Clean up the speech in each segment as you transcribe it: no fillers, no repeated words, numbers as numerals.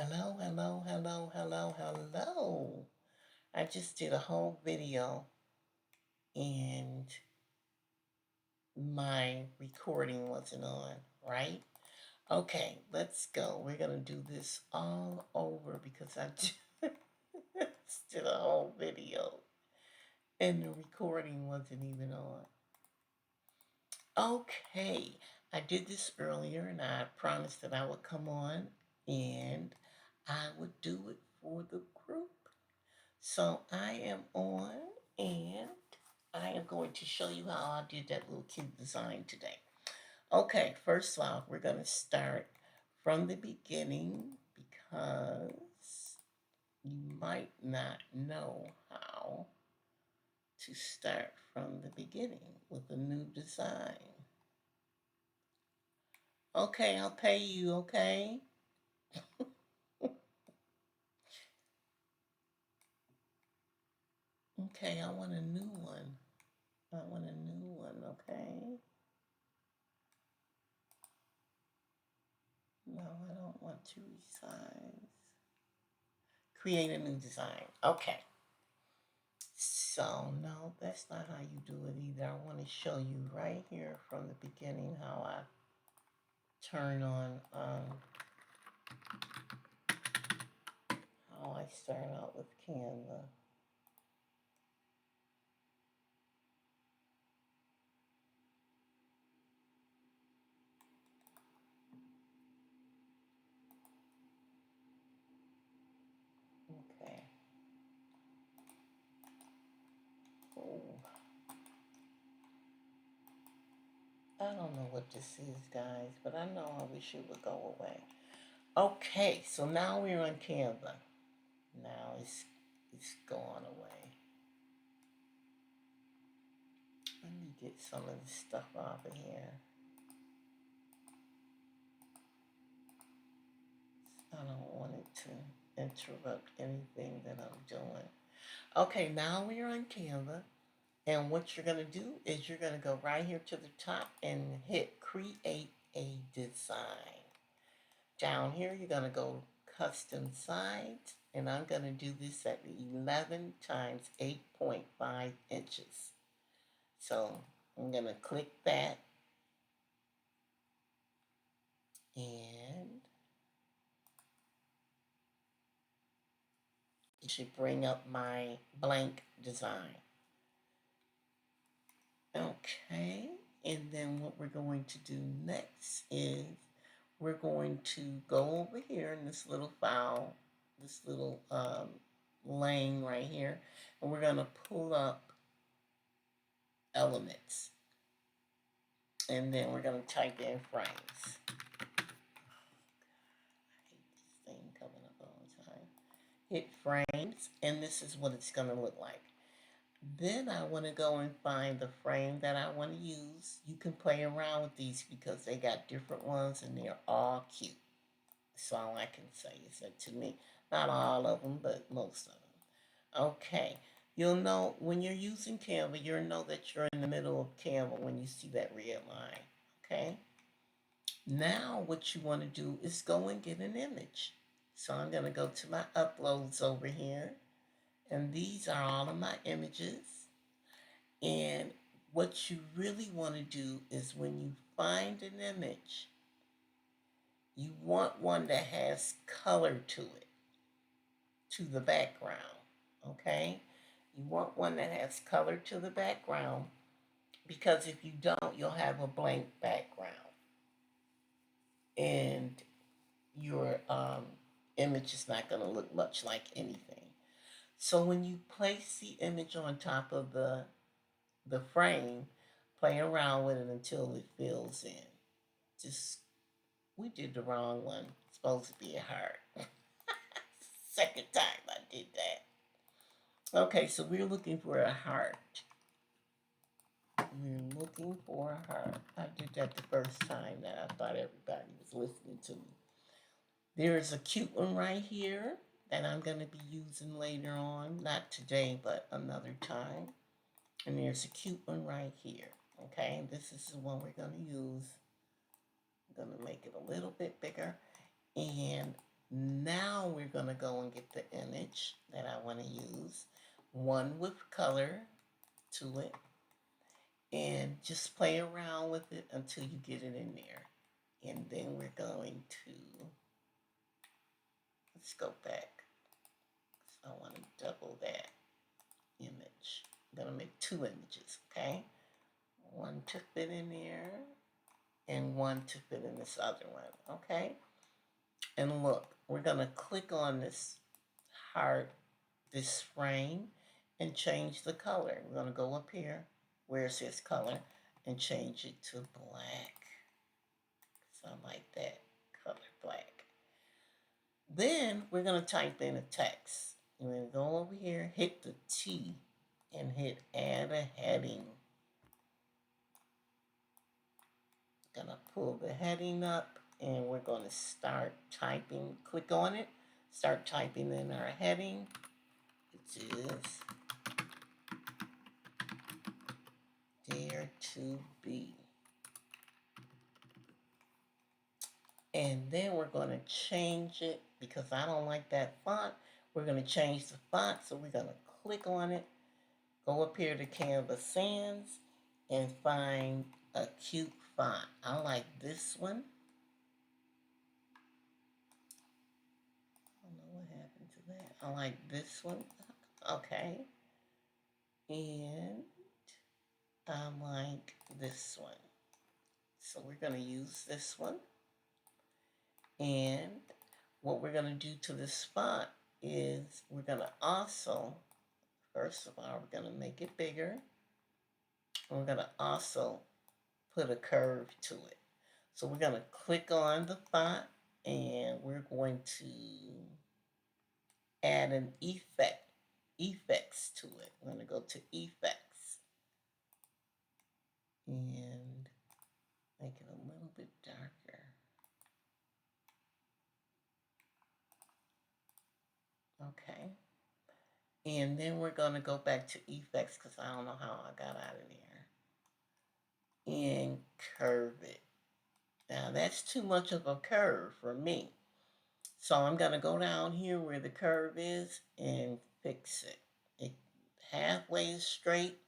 Hello, hello, hello, hello, hello. I just did a whole video and my recording wasn't on, right? Okay, let's go. We're going to do this all over because I just did a whole video and the recording wasn't even on. Okay, I did this earlier and I promised that I would come on and I would do it for the group. So I am on and I am going to show you how I did that little cute design today. Okay, first off, we're going to start from the beginning because you might not know how to start from the beginning with a new design. Okay, I'll pay you, okay? Okay, I want a new one. I want a new one, okay? No, I don't want to resize. Create a new design. Okay. So, no, that's not how you do it either. I want to show you right here from the beginning how I turn on, how I start out with Canva. Okay. Oh, I don't know what this is, guys, but I know I wish it would go away. Okay, so now we're on Canva. Now it's gone away. Let me get some of this stuff off of here. I don't want it to interrupt anything that I'm doing. Okay, now we're on Canva. And what you're going to do is you're going to go right here to the top and hit create a design. Down here, you're going to go custom sides. And I'm going to do this at 11 times 8.5 inches. So I'm going to click that. And it should bring up my blank design. Okay, and then what we're going to do next is we're going to go over here in this little file, this little lane right here, and we're going to pull up elements. And then we're going to type in frames. I hate this thing coming up all the time. Hit frames, and this is what it's going to look like. Then I want to go and find the frame that I want to use. You can play around with these because they got different ones and they're all cute. That's all I can say is that to me. Not all of them, but most of them. Okay. You'll know when you're using Canva, you'll know that you're in the middle of Canva when you see that red line. Okay. Now what you want to do is go and get an image. So I'm going to go to my uploads over here. And these are all of my images. And what you really want to do is when you find an image, you want one that has color to it, to the background, okay? You want one that has color to the background because if you don't, you'll have a blank background. And your image is not going to look much like anything. So when you place the image on top of the frame, play around with it until it fills in. Just, we did the wrong one. It's supposed to be a heart. Second time I did that. Okay, so we're looking for a heart. We're looking for a heart. I did that the first time that I thought everybody was listening to me. There's a cute one right here that I'm going to be using later on. Not today, but another time. And there's a cute one right here. Okay, this is the one we're going to use. I'm going to make it a little bit bigger. And Now we're going to go and get the image that I want to use, one with color to it, and just play around with it until you get it in there. And then we're going to, let's go back. So I want to double that image. I'm going to make two images, okay? One to fit in there and one to fit in this other one, okay? And look, we're going to click on this heart, this frame, and change the color. We're going to go up here where it says color and change it to black. Something like that, color black. Then we're going to type in a text. We're going to go over here, hit the T, and hit add a heading. Going to pull the heading up, and we're going to start typing. Click on it, start typing in our heading. It is Dare to Be. And then we're going to change it because I don't like that font. We're going to change the font, so we're going to click on it, go up here to Canva Sans, and find a cute font. I like this one. I don't know what happened to that. I like this one. Okay. And I like this one. So we're going to use this one. And what we're going to do to this font is we're going to also, first of all, we're going to make it bigger. And we're going to also put a curve to it. So we're going to click on the font and we're going to add an effects to it. We're going to go to effects and make it a little bit darker. Okay. And then we're going to go back to effects because I don't know how I got out of there. And curve it. Now that's too much of a curve for me. So I'm going to go down here where the curve is and fix it. It halfway is straight.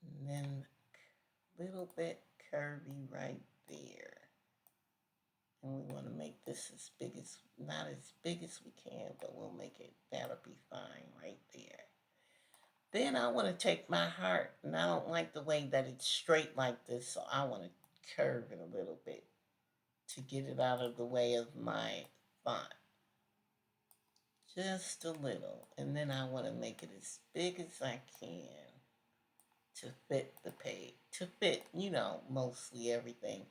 And then a little bit curvy right there. And we want to make this as big as, not as big as we can, but we'll make it, that'll be fine right there. Then I want to take my heart, and I don't like the way that it's straight like this, so I want to curve it a little bit to get it out of the way of my font. Just a little. And then I want to make it as big as I can to fit the page, to fit, you know, mostly everything.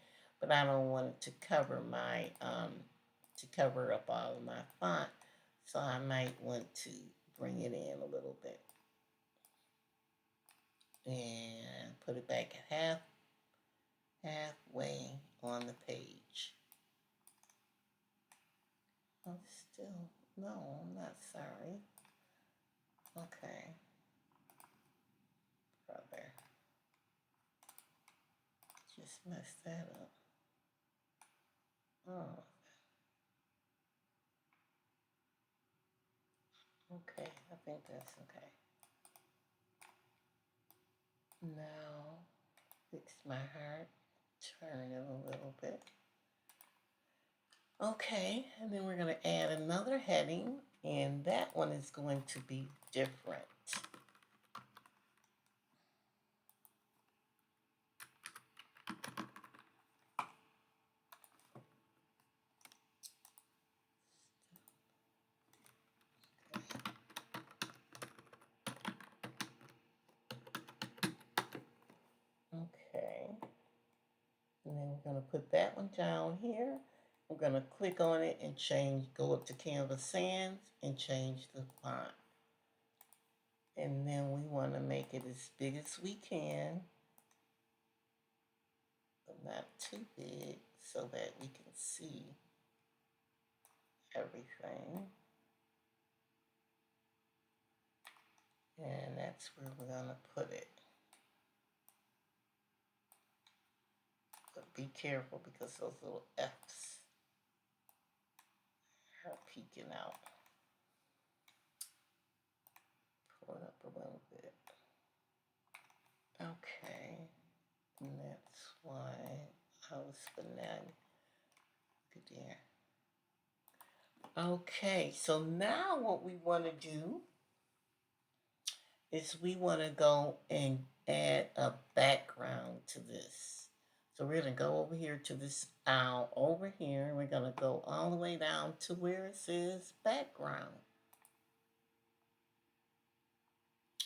But I don't want it to cover my, to cover up all of my font. So I might want to bring it in a little bit. And put it back at halfway on the page. Oh, still, no, I'm not sorry. Okay. Brother. Just messed that up. Oh. Okay, I think that's okay. Now, fix my heart, turn it a little bit. Okay, and then we're going to add another heading, and that one is going to be different. Okay, and then we're going to put that one down here. I'm going to click on it and change, go up to Canva Sans and change the font. And then we want to make it as big as we can, but not too big so that we can see everything. And that's where we're going to put it. But be careful because those little F's her peeking out. Pull it up a little bit. Okay. And that's why I was finagling. Look at there. Okay, so now what we want to do is we want to go and add a background to this. So we're going to go over here to this owl over here. We're going to go all the way down to where it says background.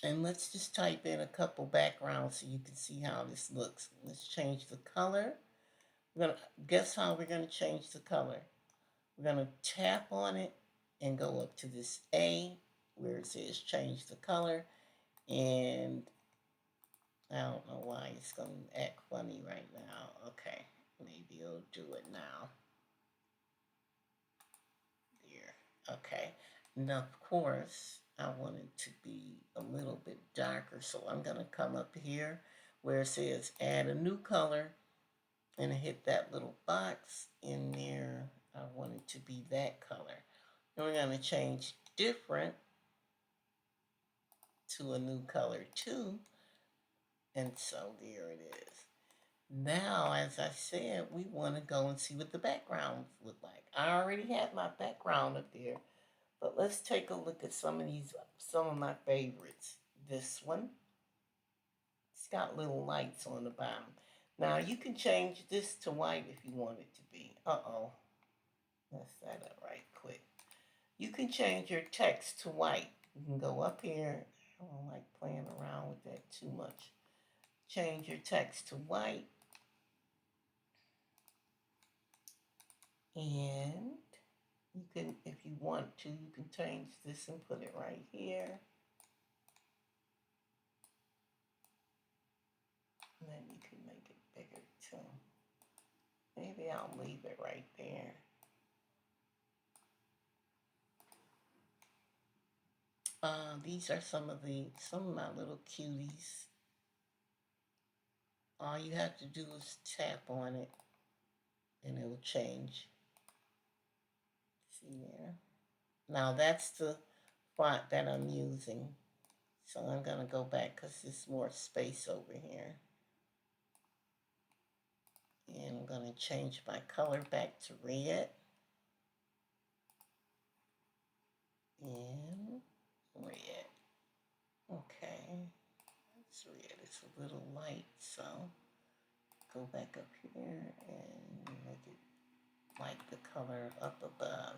And let's just type in a couple backgrounds so you can see how this looks. Let's change the color. We're going to guess how we're going to change the color. We're going to tap on it and go up to this A where it says change the color. And I don't know why it's going to act funny right now. Okay, maybe it'll do it now. There. Okay. Now, of course, I want it to be a little bit darker, so I'm going to come up here where it says add a new color and hit that little box in there. I want it to be that color. And we're going to change different to a new color too. And so there it is. Now, as I said, we want to go and see what the backgrounds look like. I already have my background up there, but let's take a look at some of my favorites. This one, it's got little lights on the bottom. Now, you can change this to white if you want it to be. Mess that up right quick. You can change your text to white. You can go up here. I don't like playing around with that too much. Change your text to white. And you can, if you want to, you can change this and put it right here. And then you can make it bigger too. Maybe I'll leave it right there. These are some of my little cuties. All you have to do is tap on it and it'll change. See there? Now that's the font that I'm using. So I'm going to go back because there's more space over here. And I'm going to change my color back to red. And red. Okay. It's red. It's a little light, so go back up here and make it like the color up above.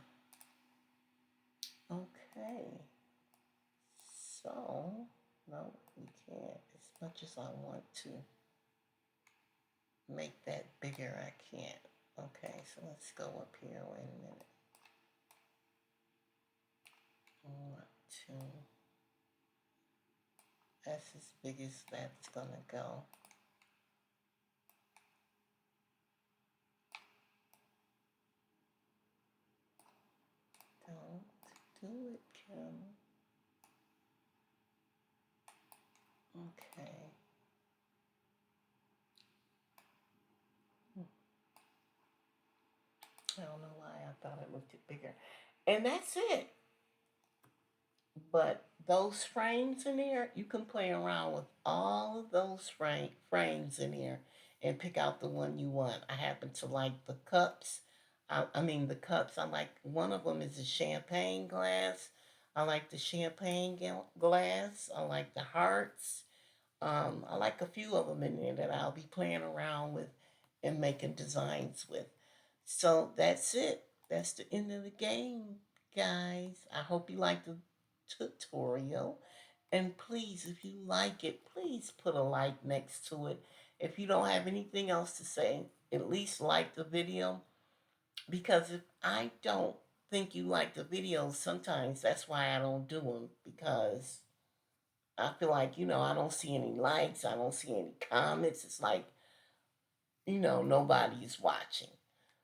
Okay. So, no, we can't. As much as I want to make that bigger, I can't. Okay, so let's go up here. Wait a minute. 1, 2. That's as big as that's gonna go. Don't do it, Kim. Okay. I don't know why I thought I looked it bigger. And that's it. But those frames in there, you can play around with all of those frames in there and pick out the one you want. I happen to like the cups. The cups. I like one of them is a champagne glass. I like the champagne glass. I like the hearts. I like a few of them in there that I'll be playing around with and making designs with. So that's it. That's the end of the game, guys. I hope you like the tutorial. And please, if you like it, please put a like next to it. If you don't have anything else to say, at least like the video. Because if I don't think you like the videos, sometimes that's why I don't do them. Because I feel like, I don't see any likes. I don't see any comments. It's like, nobody's watching.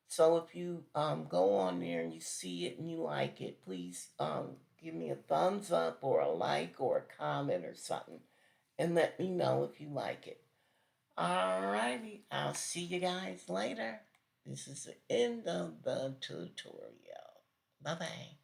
So if you go on there and you see it and you like it, please give me a thumbs up or a like or a comment or something and let me know if you like it. Alrighty, I'll see you guys later. This is the end of the tutorial. Bye bye.